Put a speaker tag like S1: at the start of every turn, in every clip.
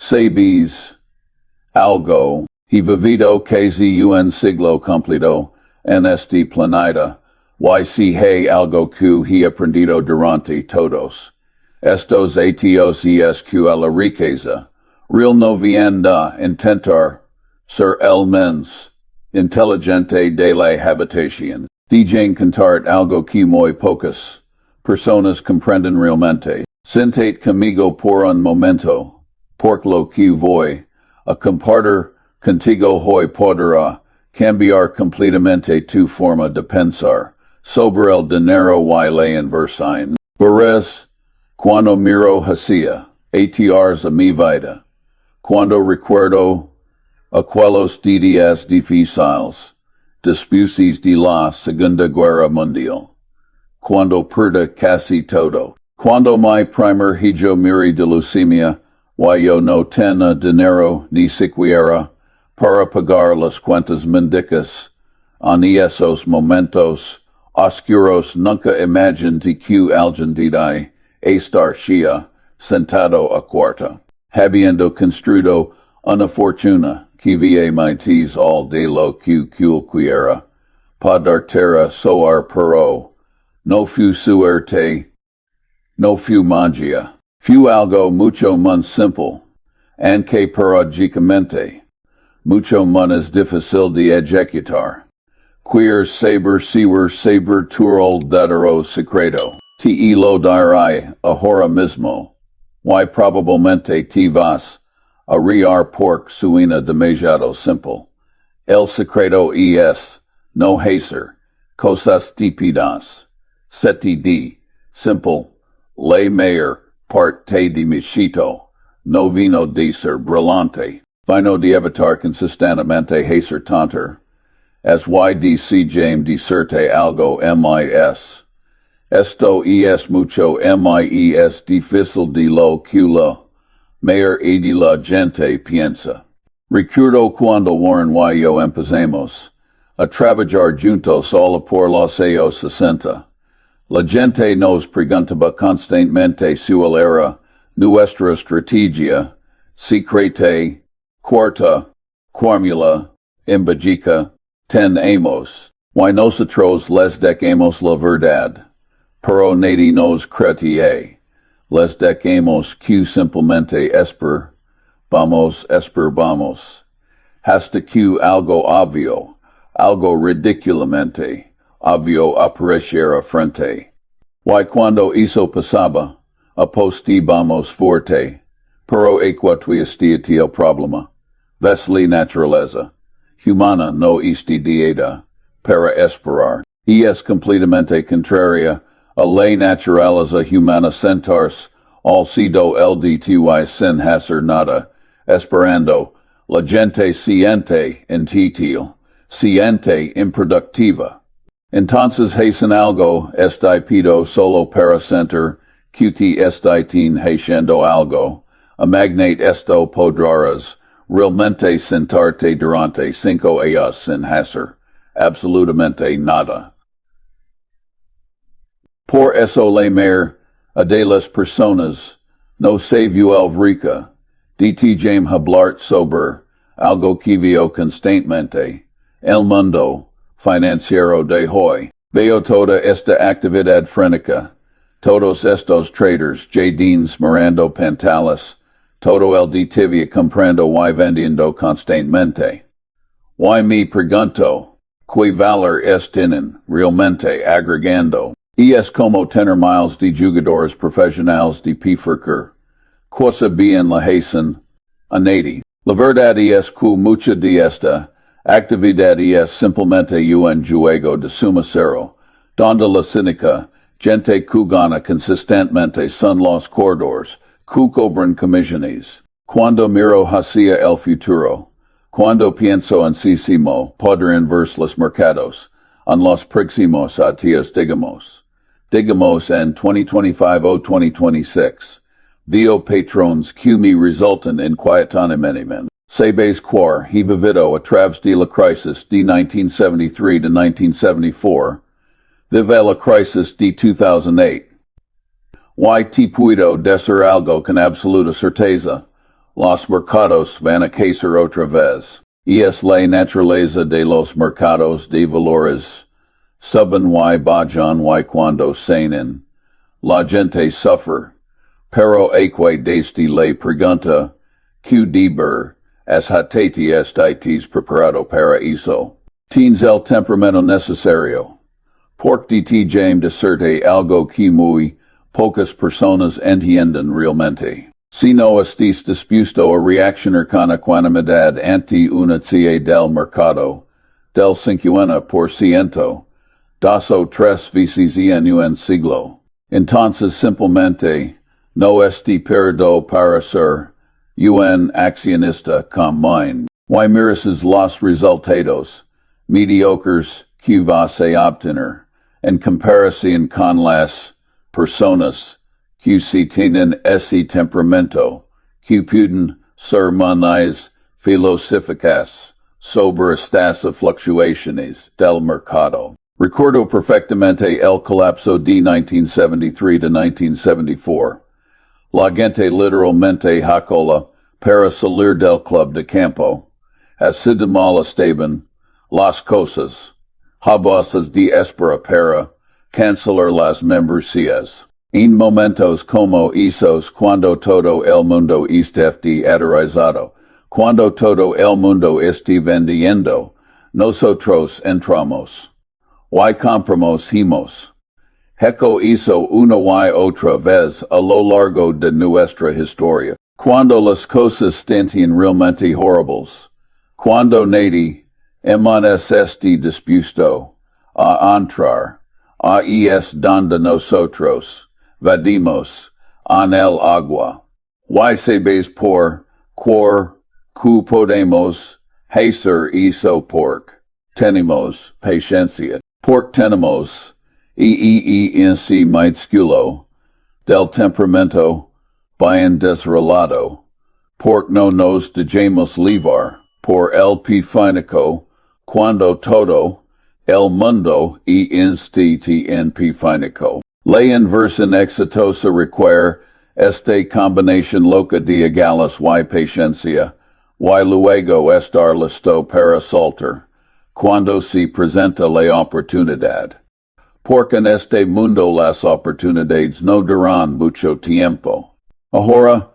S1: Sabes, algo, he vivido casi un siglo completo, en este planeta, y algo que he aprendido durante todos estos años esq a la riqueza, real no vienda intentar ser el menos inteligente de la habitación. Dijen contart algo que muy pocas personas comprenden realmente. Sentate conmigo por un momento, porque lo que voy a compartir contigo hoy podrá cambiar completamente tu forma de pensar sobre el dinero y la inversión. Verás, cuando miro hacia atrás a mi vida, cuando recuerdo aquellos días difíciles, después de la Segunda Guerra Mundial, cuando perdí casi todo, cuando mi primer hijo murió de leucemia, y yo no tenía dinero ni siquiera para pagar las cuentas médicas, en esos momentos oscuros nunca imaginé que alguien de estar sentado a cuarta, habiendo construido una fortuna que via mites all de lo que quiera, poder soar pero no fu suerte, no fu magia, fu algo mucho más simple, aunque paradójicamente, mucho más difícil de ejecutar. Queer saber turul dadero secreto. Te lo diré ahora mismo. Y probablemente te vas a reír porque suena demasiado simple. El secreto es no hacer cosas típidas. Seti di simple. La mayor parte de mi chito no vino de ser brillante. Vino de evitar consistentemente hacer tonter. As ydc jame diserte algo mis. Esto es mucho más difícil de lo que la mayor de la gente piensa. Recuerdo cuando Warren y yo empezamos a trabajar juntos solo por los años 60. La gente nos preguntaba constantemente cuál era nuestra estrategia, secreta, cuarta, fórmula, imbécica. Tenemos, y nosotros les decimos la verdad, pero nadie nos cree. Les decimos que simplemente esperamos, hasta que algo obvio, algo ridiculamente obvio apareciera frente. Y cuando eso pasaba, apostamos fuerte, pero equatuistiati el problema, ves la naturaleza humana no está dieta para esperar, y es completamente contraria a la naturaleza humana sentarse al sido el dty sin hacer nada, esperando, la gente siente inútil, siente improductiva. Entonces hacen algo, pido solo para sentir, que estin haciendo algo, a magnate esto podrás, realmente sentarte durante 5 años sin hacer absolutamente nada. Por eso la mayor de las personas no se vuelve rica, de jame hablar sobre algo que veo constantemente, el mundo financiero de hoy. Veo toda esta actividad frenética, todos estos traders, jardines mirando pantallas, todo el día comprando y vendiendo constantemente. Y me pregunto, ¿qué valor tienen realmente agregando? Es como tener miles de jugadores profesionales de poker. Cosa bien la hacen a nadie. La verdad es que mucha de esta actividad es simplemente un juego de suma cero, donde la cínica, gente que gana consistentemente son los corredores, que cobran comisiones. Cuando miro hacia el futuro, cuando pienso en sísimo poder invertir los mercados, en los próximos años digamos en 2025 o 2026, veo patrons que me resultan inquietantemente. Sabes que he vivido a través de la crisis de 1973 to 1974, vive la crisis de 2008. Y te puedo decir algo con absoluta certeza, Los mercados van a crecer otra vez. Y es la naturaleza de los mercados de valores. Suben y bajan y cuando sanen. La gente sufre. Pero eque desde la pregunta, ¿qué deber as hatati estis preparado para eso? Tienes el temperamento necesario. Porque te jame decirte algo que muy pocas personas entienden realmente. Si no estés dispuesto a reaccionar con ecuanimidad ante una cie del mercado, del 50%, dos o tres veces en un siglo, entonces simplemente no esté perdido para ser un accionista con mine. Y miras los resultados mediocres que vas a obtener en comparación con las personas que si tienen ese temperamento, que pueden ser más filosóficas sobre estas fluctuaciones del mercado. Recuerdo perfectamente el colapso de 1973 to 1974. La gente literalmente jacola para salir del club de campo. Así de mal estaban las cosas. Habosas de espera para cancelar las membresías. En momentos como esos cuando todo el mundo esté aterrorizado, cuando todo el mundo esté vendiendo, nosotros entramos. Y compramos hemos. Heco hizo una y otra vez a lo largo de nuestra historia. Cuando las cosas estén realmente horribles. Cuando nadie emanes este dispuesto a entrar. A es donde nosotros vadimos en el agua. Y sabes por que podemos hacer eso porque tenemos paciencia. Porque tenemos en si minúsculo del temperamento bien desarrollado. Porque no nos dejamos llevar por el pifinico cuando todo el mundo este en pifinico. La inversión exitosa requiere esta combinación loca de iguales y paciencia, y luego estar listo para saltar cuando se presenta la oportunidad. Porque en este mundo las oportunidades no duran mucho tiempo. Ahora,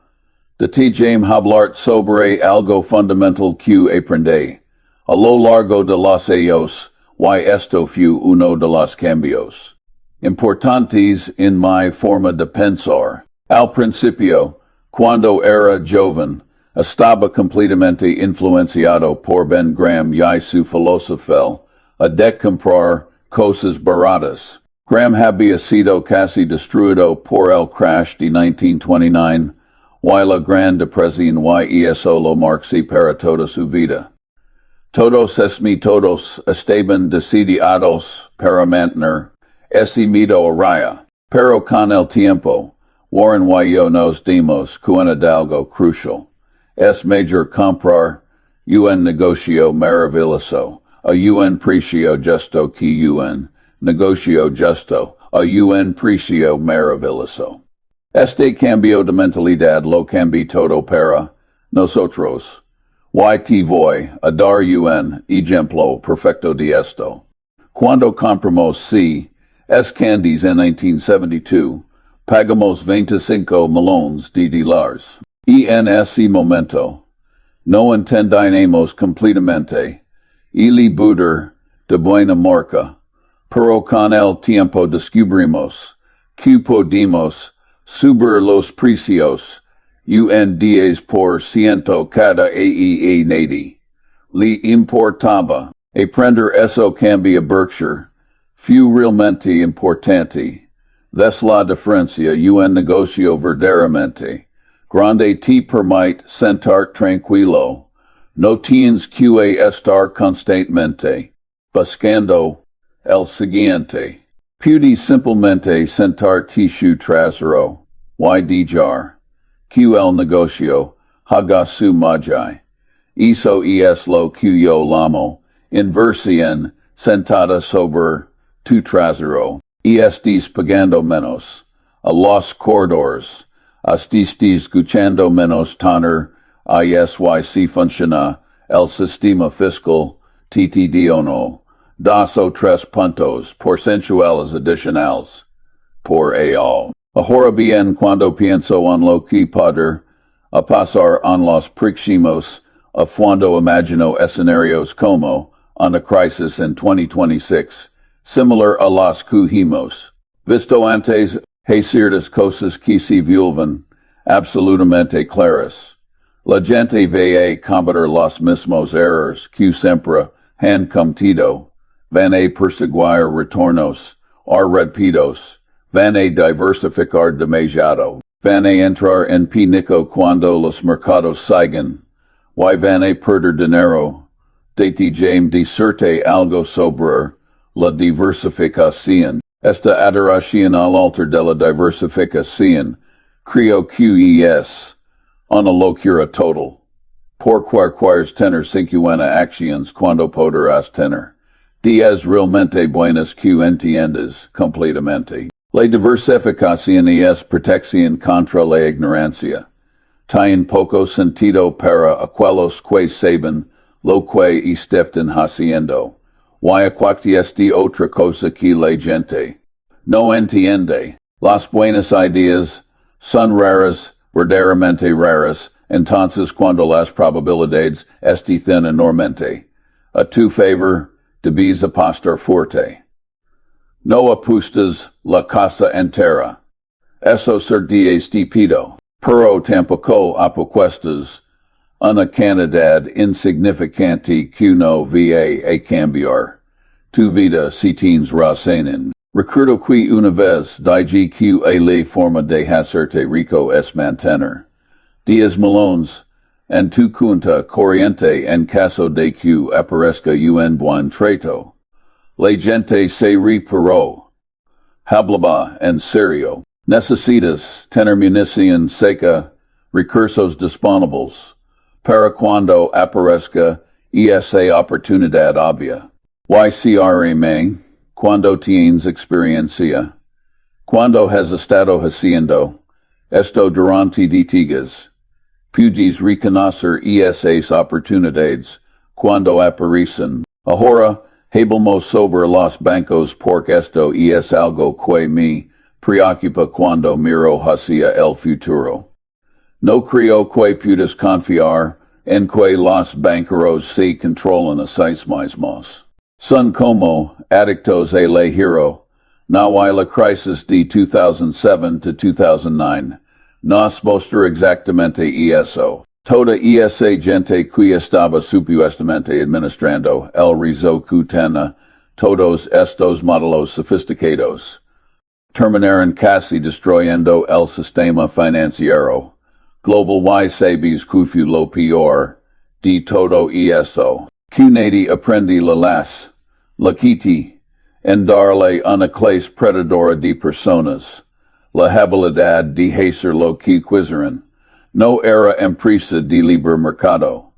S1: de ti jame hablar sobre algo fundamental que aprendí a lo largo de los años, y esto fue uno de los cambios importantes en mi forma de pensar. Al principio, cuando era joven, estaba completamente influenciado por Ben Graham y su filosofía de comprar cosas baratas. Graham había sido casi destruido por el crash de 1929, y la Gran Depresión y eso lo marxó para toda su vida. Todos todos estaban decididos para mantener ese miedo a raya. Pero con el tiempo, Warren y yo nos dimos cuenta de algo crucial. Es mejor comprar un negocio maravilloso a un precio justo que un negocio justo a un precio maravilloso. Este cambio de mentalidad lo cambió todo para nosotros. Y te voy a dar un ejemplo perfecto de esto. Cuando compramos es candies en 1972, pagamos 25 millones de dólares. Y en ese momento, no entendimos completamente el buder de buena marca, pero con el tiempo descubrimos que podemos subir los precios un 10% cada nadie. Le importaba aprender eso cambia Berkshire. Fue realmente importante. Des la diferencia un negocio verdaderamente grande te permite sentar tranquilo. No tienes que estar constantemente buscando el siguiente. Puedes simplemente sentar su trasero y dejar que el negocio haga su magia. Eso es lo que yo llamo inversión sentada sobre tu trasero. Y estés pagando menos a los corredores. Estés escuchando menos toner ISYC funciona el sistema fiscal TTDONO dos o tres puntos porcentuales adicionales por al. Ahora bien cuando pienso en lo que poder a pasar en los próximos a cuando imagino escenarios como una crisis en 2026, similar a las que hemos visto antes, hay ciertas cosas que se vuelven absolutamente claras. La gente va a cometer los mismos errores que siempre han cometido, van a perseguir retornos rápidos, van a diversificar demasiado, van a entrar en pánico cuando los mercados siguen, y van a perder dinero. De serte algo sobre la diversificación. Esta adoración al altar de la diversificación creo que es una locura total. Por quieres tener 50 acciones cuando podrás tener 10 realmente buenas que entiendes completamente. La diversificación es protección contra la ignorancia. Tiene poco sentido para aquellos que saben lo que están haciendo. Y aquello otra cosa que la gente no entiende. Las buenas ideas son raras, verdaderamente raras, entonces cuando las probabilidades están enormemente a tu favor, debes apostar fuerte. No apuestas la casa entera. Eso sería estúpido. Pero tampoco apuestas una cantidad insignificante que no va a cambiar tu vida si tienes razón. Recuerdo que una vez dije que la forma de hacerte rico es mantener 10 millones en tu cuenta corriente en caso de que aparezca un buen trato. La gente se reparó. Hablaba en serio. Necesitas tener munición seca, recursos disponibles, para cuando aparezca esa oportunidad obvia. YCRM, cuando tienes experiencia, cuando has estado haciendo esto durante décadas, puedes reconocer esas oportunidades cuando aparecen. Ahora, hablamos sobre los bancos porque esto es algo que me preocupa cuando miro hacia el futuro. No creo que puedas confiar en que los banqueros se controlan a sí mismos. Son como adictos a la giro. No hay la crisis de 2007 to 2009. Nos mostra exactamente eso. Toda esa gente que estaba supuestamente administrando el riesgo que tenía todos estos modelos sofisticados terminaron casi destruyendo el sistema financiero global y sabes que fue lo peor de todo eso. Que nadie aprende la quiti, en darle una clase predadora de personas, la habilidad de hacer lo que quisieran. No era empresa de libre mercado.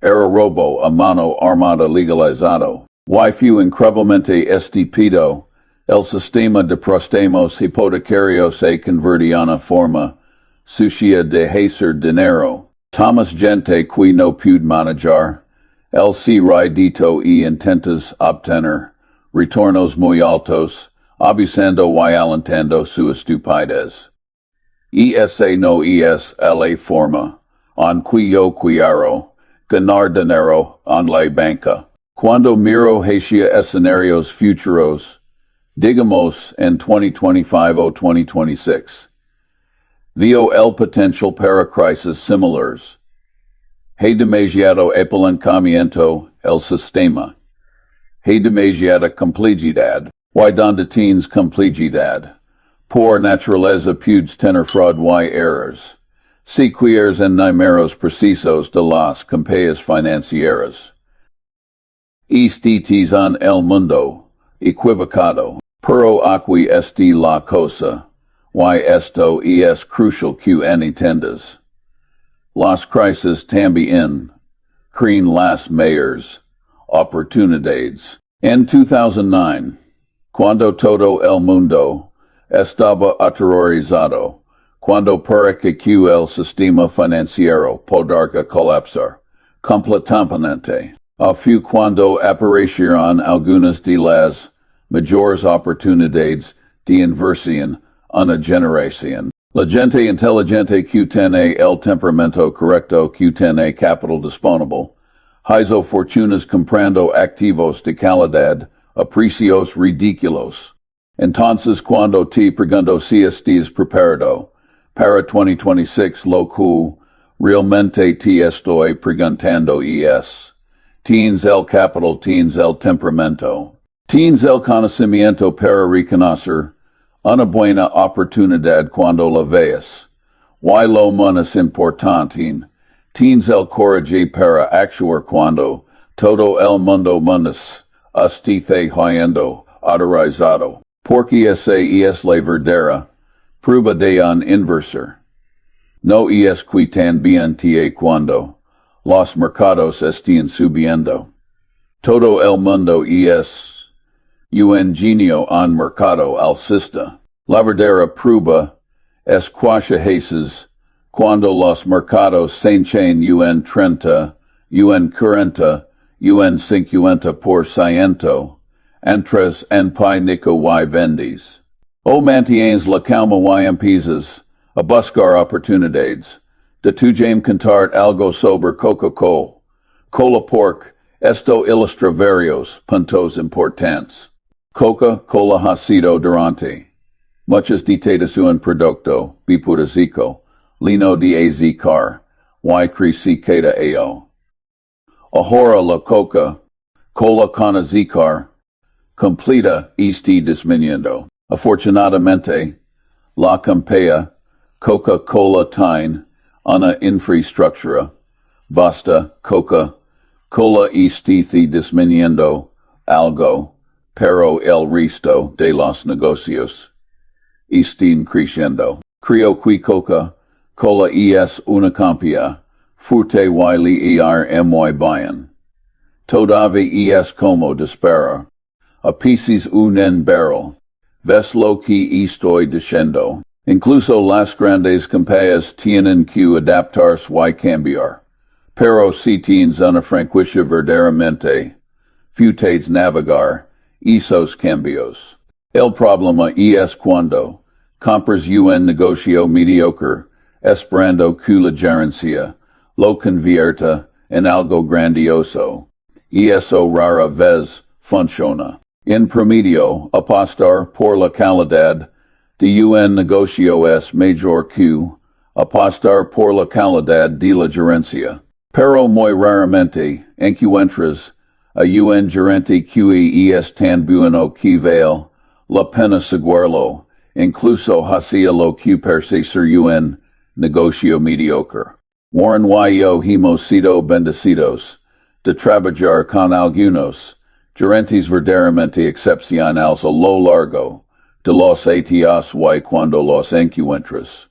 S1: Era robo a mano armada legalizado. Y fue increíblemente estúpido. El sistema de préstamos hipotecarios se convirtió en una forma sucia de hacer dinero. Thomas gente que no puede manejar. El crédito y intentas obtener retornos muy altos, abusando y alentando su estupidez. Esa no es la forma en que yo quiero ganar dinero en la banca. Cuando miro hacia escenarios futuros, digamos en 2025 o 2026, veo el potencial para crisis similares. Hay demasiado apalancamiento el sistema. Hay demasiada complejidad. Y donde tienes complejidad, por naturaleza puedes tener fraud y errors. Si quieres en números precisos de las compañías financieras. Estés en el mundo equivocado. Pero aquí está la cosa. Y esto es crucial que entiendas. Las crisis también crean las mayores oportunidades. En 2009, cuando todo el mundo estaba aterrorizado Cuando parece que el sistema financiero podrá colapsar completamente. A fu cuando aparecieron algunas de las mayores oportunidades de inversión una generación. La gente inteligente que tiene el temperamento correcto que tiene capital disponible, hizo fortunas comprando activos de calidad a precios ridículos. Entonces cuando te pregunto si estás preparado para 2026 lo que realmente te estoy preguntando es, ¿tienes el capital, tienes el temperamento, tienes el conocimiento para reconocer una buena oportunidad cuando la veas? Y lo más importante, tienes el coraje para actuar cuando todo el mundo menos esté siendo autorizado. Porque esa es la verdadera prueba de un inversor. No es que tan bien te cuando los mercados estén subiendo. Todo el mundo es un genio en mercado alcista. La verdadera prueba es cuántas veces cuando los mercados se hinchen un 30, un 40, un 50%, entras en pánico y vendes. O mantienes la calma y empiezas a buscar oportunidades. De tu jame contar algo sobre Coca-Cola. Cola porque esto ilustra varios puntos importantes. Coca-Cola ha sido durante muchas décadas un producto bipudico, lino de azúcar, y crecido ao. Ahora la Coca-Cola con azúcar completa este disminuyendo. Afortunadamente, la compañía Coca-Cola tiene una infraestructura vasta. Coca-Cola este disminuyendo algo, pero el resto de los negocios están creciendo. Creo que Coca-Cola es una compañía fuerte y le muy bien. Todavía es como disparar. A pieces un barrel. Ves lo que estoy diciendo. Incluso las grandes compañías tienen que adaptarse y cambiar. Pero si tienes una franquicia verdaderamente, puedes navegar esos cambios. El problema es cuando compras un negocio mediocre, esperando que la gerencia lo convierta en algo grandioso. Y eso rara vez funciona. En promedio, apostar por la calidad de un negocio es mejor que apostar por la calidad de la gerencia. Pero muy raramente encuentras a un gerente que es tan bueno que vale la pena seguirlo, incluso hacia lo que parece ser un negocio mediocre. Warren y yo hemos sido bendecidos de trabajar con algunos gerentes verdaderamente excepcionales a lo largo de los años y cuando los encuentras.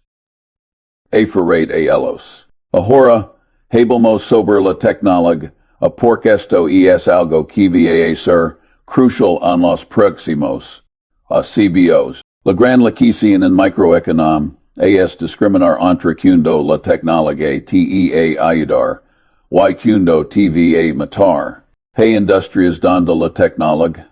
S1: Aferrate a ellos. Ahora, hablamos sobre la tecnología, porque esto es algo que va a ser crucial en los próximos CBOs. La gran lección en microeconomía es discriminar entre cuando la tecnología te ayudar y cuando te va matar. Hey industrias donde la tecnología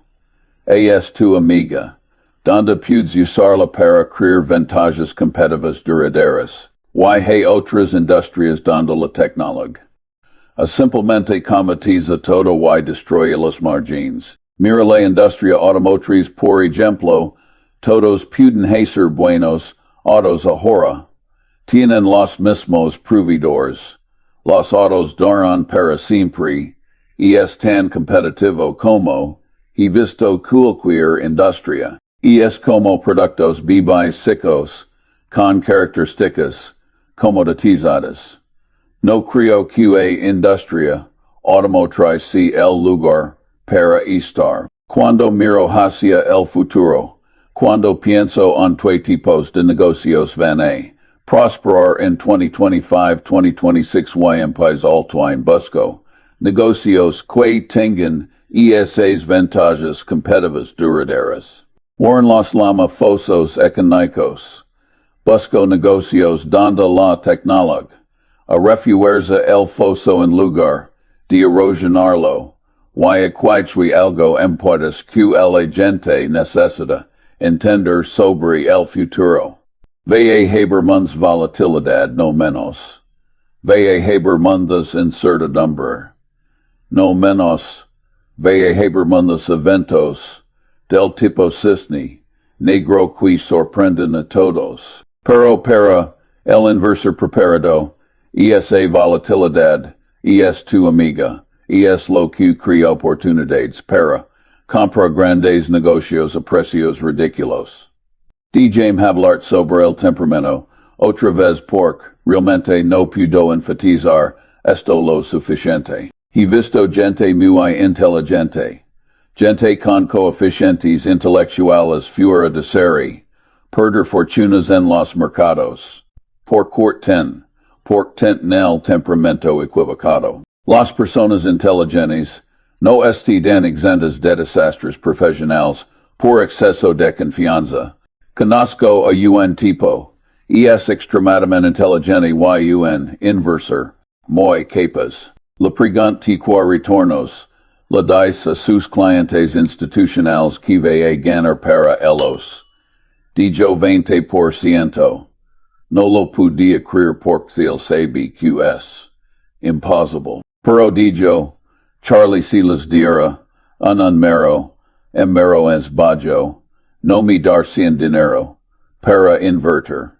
S1: es tu amiga, donde puedes usarla para crear ventajas competitivas duraderas. Y hay otras industrias donde la tecnología simplemente cometiza todo y destruye los margins. Mira la industria automotriz por ejemplo, todos pueden ser buenos autos ahora. Tienen los mismos proveedores. Los autos duran para siempre. Y es tan competitivo como he visto cualquier industria. Y es como productos básicos con características comoditizadas. No creo que industria automotriz sea el lugar para estar. Cuando miro hacia el futuro, cuando pienso en qué tipos de negocios van a prosperar en 2025-2026 y empiezo en busco negocios que tengan esas ventajas competitivas duraderas. Warren los llama fosos económicos, Busco negocios donde la tecnolog, a refuerza el foso en lugar de erosionarlo, y equitui algo empuertas que la gente necesita entender sobre el futuro. Vea haber munds volatilidad no menos. Vea haber mundas incertidumbre. No menos. Vea haber mundas eventos del tipo cisne, negro qui sorprenden a todos. Pero para el inversor preparado, esa volatilidad, es tu amiga, es lo que crea oportunidades para comprar grandes negocios a precios ridículos. DJ hablar sobre el temperamento, otra vez porque realmente no puedo enfatizar esto lo suficiente. He visto gente muy inteligente, gente con coeficientes intelectuales fuera de serie, perder fortunas en los mercados. Por corten nel temperamento equivocado. Las personas inteligentes no están exentas de desastres profesionales por exceso de confianza. Conozco a un tipo, es extremadamente inteligente y un inversor, muy capaz. Le pregunte qua retornos, le dice a sus clientes institucionales que va a ganar para ellos. Dijo 20%. No lo podía creer porque el sabe que es imposible. Pero dijo, Charlie si les diera, un mero es bajo, no me dar sin dinero, para invertir.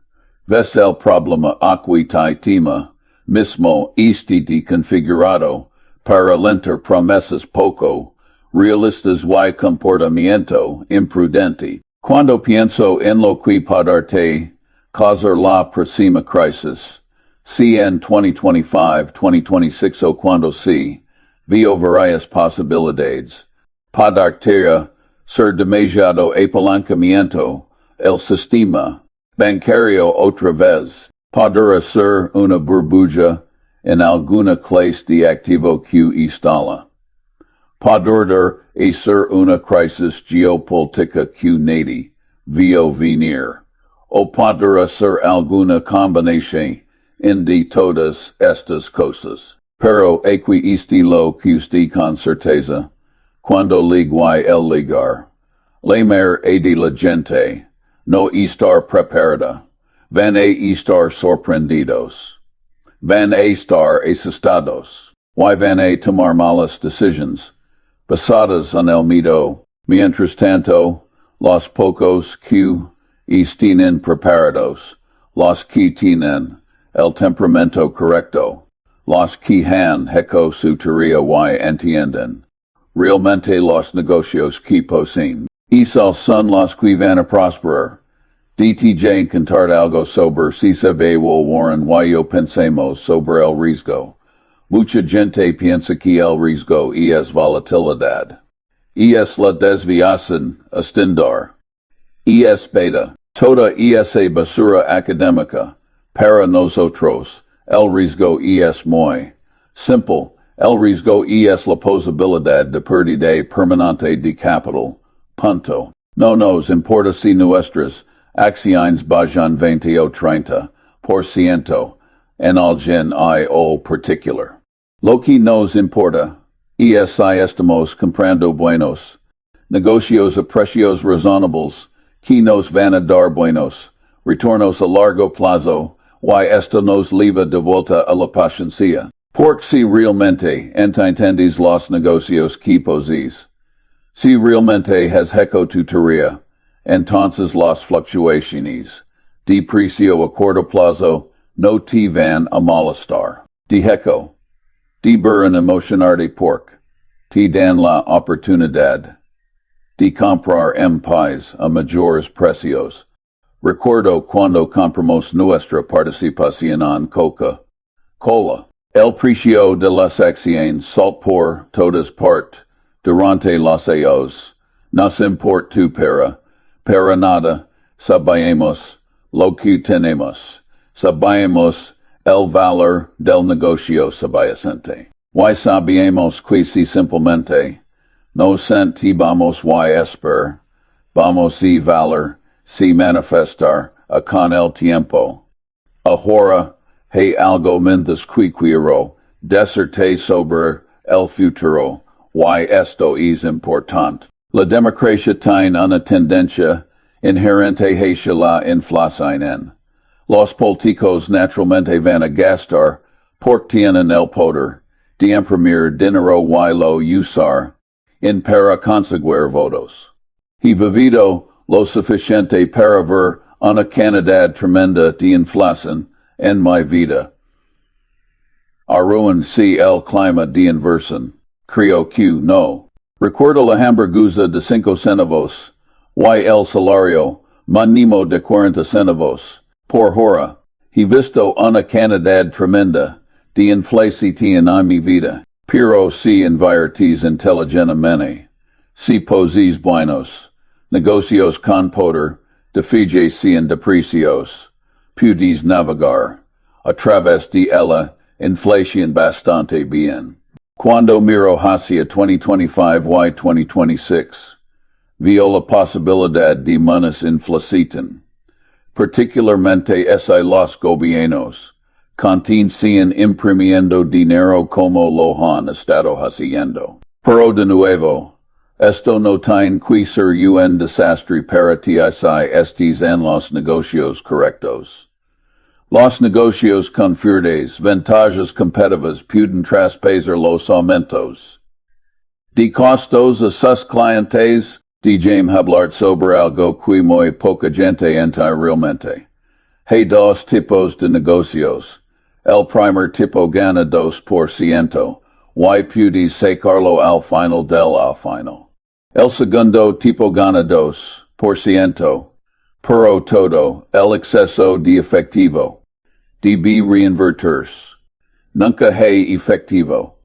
S1: Ves el problema aqui tema, mismo este de configurado, para lenter promesas poco, realistas y comportamiento imprudente. Cuando pienso en lo que podarte causar la próxima crisis, si en 2025-2026 o cuando si, veo varias posibilidades. Podarte ser demasiado apalancamiento, el sistema bancario otra vez, podrá ser una burbuja en alguna clase de activo que instala. Podrá ser una crisis geopolítica que nadie vio venir. O podrá ser alguna combinación de todas estas cosas. Pero aquí este lo que usted con certeza, cuando ligue el ligar. La mer de la gente, no estar preparada, van a estar sorprendidos. Van a estar asustados. Y van a tomar malas decisiones, basadas en el miedo. Mientras tanto, los pocos que estén preparados, los que tienen el temperamento correcto, los que han hecho su teoría y entienden realmente los negocios que poseen. Esos son los que van a prosperar. DTJ encantar algo sobre si se ve o Warren y yo pensemos sobre el riesgo. Mucha gente piensa que el riesgo es volatilidad. Es la desviación estendar. Es beta. Toda esa basura académica. Para nosotros, el riesgo es muy simple. El riesgo es la posibilidad de pérdida permanente de capital. Punto. No nos importa si nuestras acciones bajan 20 o 30% en algún o particular. Lo que nos importa es si estamos comprando buenos negocios a precios razonables que nos van a dar buenos retornos a largo plazo y esto nos lleva de vuelta a la paciencia. Porque si realmente entiendes los negocios que posees, si realmente has hecho tu teoría, entonces las fluctuaciones de precio a corto plazo no te van a molestar. De hecho, de burren emocionarte porque te dan la oportunidad de comprar en paz a mayores precios. Recuerdo cuando compramos nuestra participación en Coca-Cola. El precio de las acciones saltó por todas partes durante los años. Nos importa para nada, sabemos lo que tenemos. Sabemos el valor del negocio subyacente. Y sabemos que si simplemente nos sentimos y esperar, vamos a valer, si manifestar con el tiempo. Ahora, hey algo mentas quiero, decirte sobre el futuro, y esto es importante. La democracia tiene una tendencia inherente hacia la inflación. Los políticos naturalmente van a gastar, porque tienen el poder, de imprimir dinero y lo usar, en para conseguir votos. He vivido lo suficiente para ver una cantidad tremenda de inflación en mi vida. Arruin si el clima de inversión. Creo que no. Recuerdo la hamburguesa de 5 centavos, y el salario mínimo de 40 centavos. Por hora, he visto una cantidad tremenda de inflación en mi vida. Pero si invertís inteligentemente, si posís buenos negocios con poder de fijación de precios, puedes navegar a través de la inflación bastante bien. Cuando miro hacia 2025 y 2026, veo la posibilidad de menos inflación. Particularmente los gobiernos continúan imprimiendo dinero como lo han estado haciendo. Pero de nuevo, esto no tiene que ser un desastre para ti si estés en los negocios correctos. Los negocios con fuertes ventajas competitivas pueden traspasar los aumentos de costos a sus clientes. Déjame hablar sobre algo que muy poca gente entiende realmente. Hay dos tipos de negocios. El primer tipo gana 2%, y puedes sacarlo al final del final. El segundo tipo gana 2%, pero todo el exceso de efectivo debe reinvertirse. Nunca hay efectivo.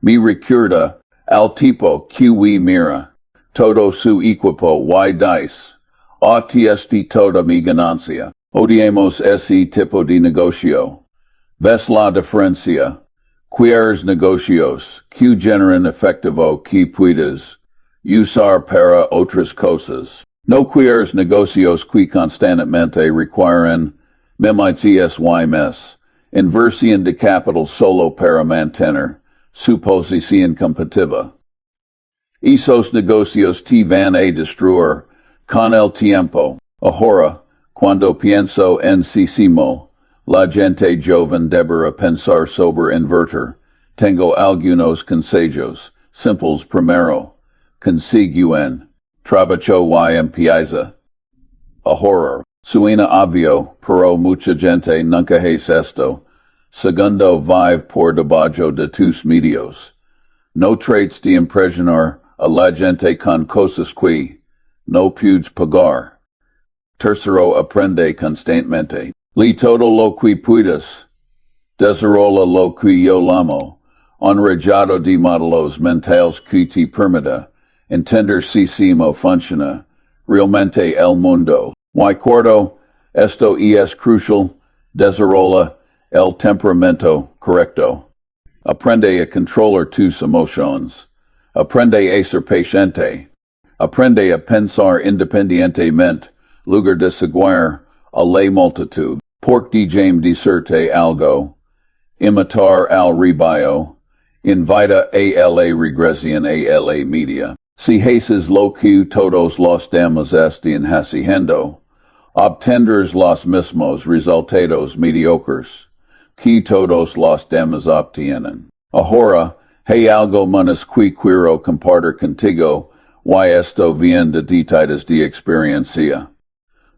S1: Me recuerda al tipo que mira todo su equipo y dice, este toda mi ganancia. Odiamos ese tipo de negocio. ¿Ves la diferencia? ¿Cuáles negocios que generan efectivo que puedes usar para otras cosas? No cuáles negocios que constantemente requieren memorias y mes, inversión de capital solo para mantener su posición competitiva. Esos negocios te van a destruir con el tiempo. Ahora, cuando pienso en sí mismo, la gente joven deberá pensar sobre invertir. Tengo algunos consejos, simples. Primero, consiguen trabajo y empieza. Ahorrar. Suena obvio, pero mucha gente nunca hace esto. Segundo, vive por debajo de tus medios. No trates de impresionar a la gente con cosas que no puedes pagar. Tercero, aprende constantemente. Lee todo lo que puedas. Desarrolla lo que yo llamo un rayado de modelos mentales que te permita entender si mismo funciona realmente el mundo. Y cuarto, esto es crucial, desarrolla el temperamento correcto. Aprende a controlar tus emociones. Aprende a ser paciente. Aprende a pensar independientemente, lugar de seguir a la multitud. Porque déjame decirte algo. Imitar al rebaño. Invita a la regresión a la media. Si haces lo que todos los demás están haciendo, obtendrás los mismos resultados mediocres que todos los demás obtienen. Ahora, hay algo menos que quiero compartir contigo, y esto viene de detalles de experiencia.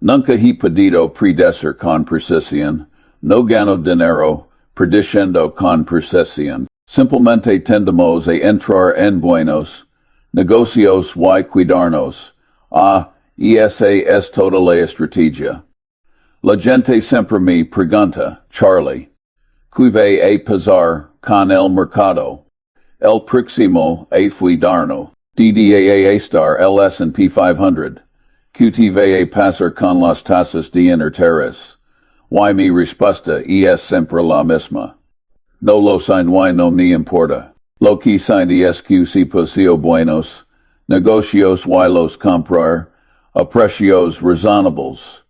S1: Nunca he podido predecir con precisión, no gano dinero, prediciendo con precisión. Simplemente tendemos a entrar en buenos negocios y cuidarnos. Esa es toda la estrategia. La gente siempre me pregunta, Charlie, ¿qué va a pasar con el mercado? El próximo a cuidarnos. DDA estar el S&P 500. ¿Qué te va a pasar con las tasas de interés? Y mi respuesta es siempre la misma. No lo sé y no me importa. Lo que sé es que si poseo buenos negocios y los comprar a precios razonables,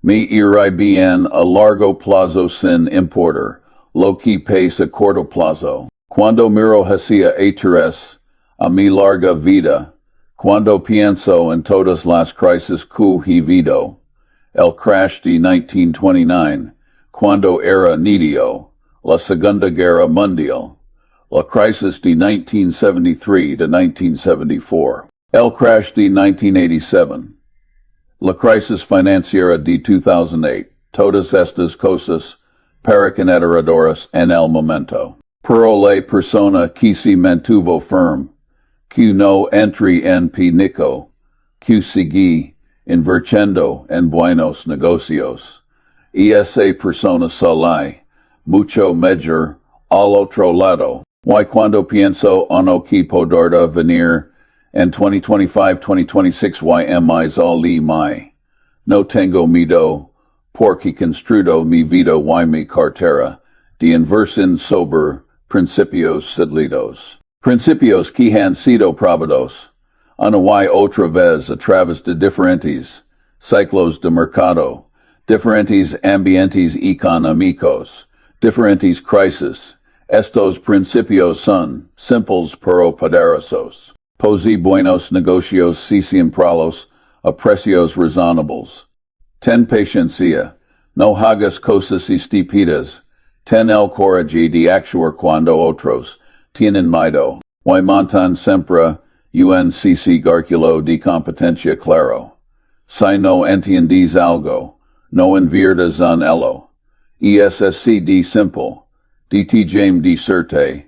S1: Mi iri bien a largo plazo sin importer, lo que pace a corto plazo. Cuando miro hacia atrás, a mi larga vida, cuando pienso en todas las crisis que he vivido, el crash de 1929, cuando era niño, la Segunda Guerra Mundial, la crisis de 1973 to 1974, el crash de 1987, la crisis financiera de 2008, todas estas cosas paraconederadoras en el momento. Pero la persona que se mantuvo firme, que no entri en panico, que seguí invirtiendo en buenos negocios, y esa persona sale mucho mejor al otro lado. Y cuando pienso en lo que podrá venir en 2025-2026 y ali mai, no tengo miedo, porque construyo mi vida y mi cartera de inversión sobre principios sólidos. Principios que han sido probados, una y otra vez a través de diferentes ciclos de mercado, diferentes ambientes económicos, diferentes crisis. Estos principios son simples pero poderosos. Posi buenos negocios si siempralos a precios razonables. Ten paciencia, no hagas cosas estúpidas. Ten el coraje de actuar cuando otros tienen miedo. Y montan siempre UNCC garculo de competencia claro. Si no entiendes algo, no inviertas en ello. ESSC de simple. DT James de certe.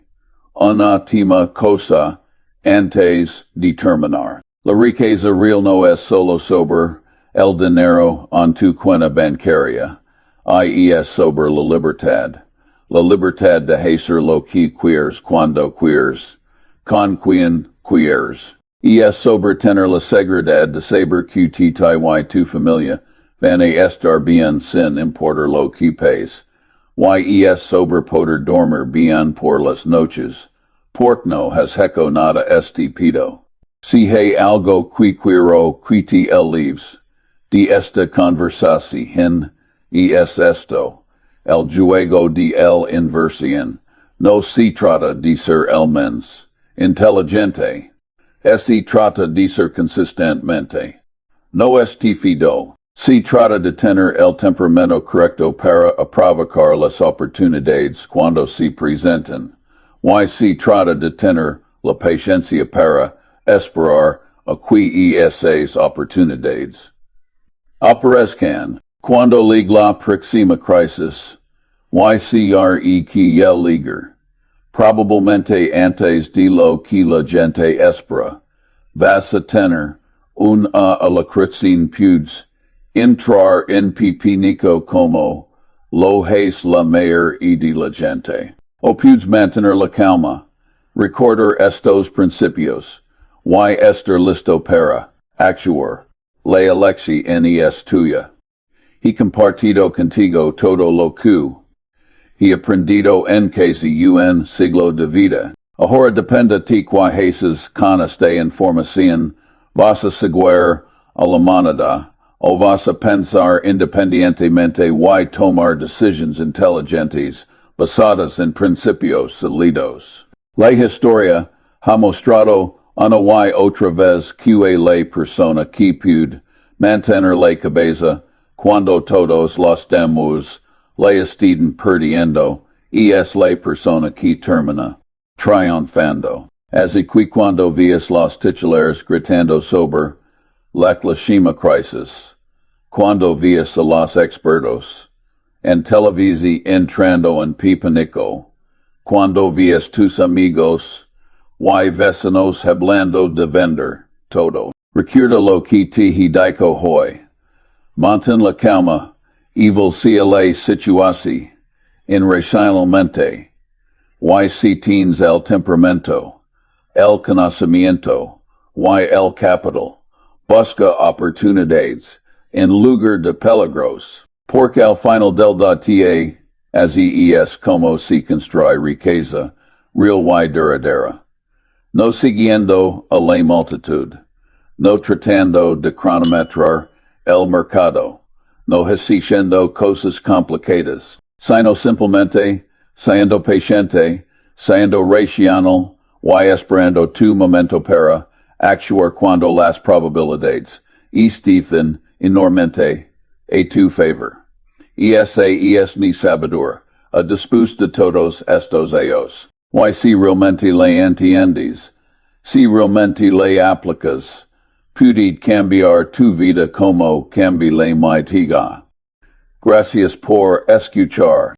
S1: Una tema cosa antes de terminar. La riqueza real no es solo sobre el dinero en tu cuenta bancaria, es sobre la libertad. La libertad de hacer lo que quieres cuando quieres, con quien quieres. Es sobre tener la seguridad de saber que tu y tu familia van a estar bien sin importar lo que pays. Es sobre poder dormir bien por las noches, porque no has hecho nada estúpido. Si hay algo que quiero que te leaves de esta conversación, es esto, el juego de el inversión. No se trata de ser el menos inteligente, se trata de ser consistentemente. No es fido. Se trata de tener el temperamento correcto para provocar las oportunidades cuando se presenten. Se trata de tener la paciencia para esperar a que esas oportunidades aparezcan. Cuando llegue la próxima crisis, cre que el liger, probablemente antes de lo que la gente espera, vas a tener una alacrizin pudes entrar en pipinico como lo es la mayor y de la gente. O pudes mantener la calma, recordar estos principios, estar listo para actuar. La elección es tuya. He compartido contigo todo lo que he aprendido en casi siglo de vida. Ahora depende ti que haces con esta información, vas a seguir a la manada, o vas a pensar independientemente y tomar decisiones inteligentes basadas en principios sólidos. La historia ha mostrado una y otra vez que la persona que puede mantener la cabeza cuando todos los demás la están perdiendo, es la persona que termina triunfando. Así que cuando veas los titulares gritando sobre la clima crisis, cuando veas a los expertos en televisión entrando en pipanico, cuando veas tus amigos y vecinos hablando de vender todo, recuerda lo que te he dicho hoy. Mantén la calma, evil sea la situación, racionalmente, si tienes el temperamento, el conocimiento, el capital, busca oportunidades, en lugar de peligros, porque al final del día, así es como se construye riqueza, real y duradera. No siguiendo a la multitud, no tratando de cronometrar el mercado, no haciendo cosas complicadas, sino simplemente, siendo paciente, siendo racional, y esperando tu momento para actuar cuando las probabilidades estén enormemente a tu favor. Esa es mi sabiduría, a después de todos estos años. Y si realmente le entiendes, si realmente le aplicas, puede cambiar tu vida como cambie la mía. Gracias por escuchar.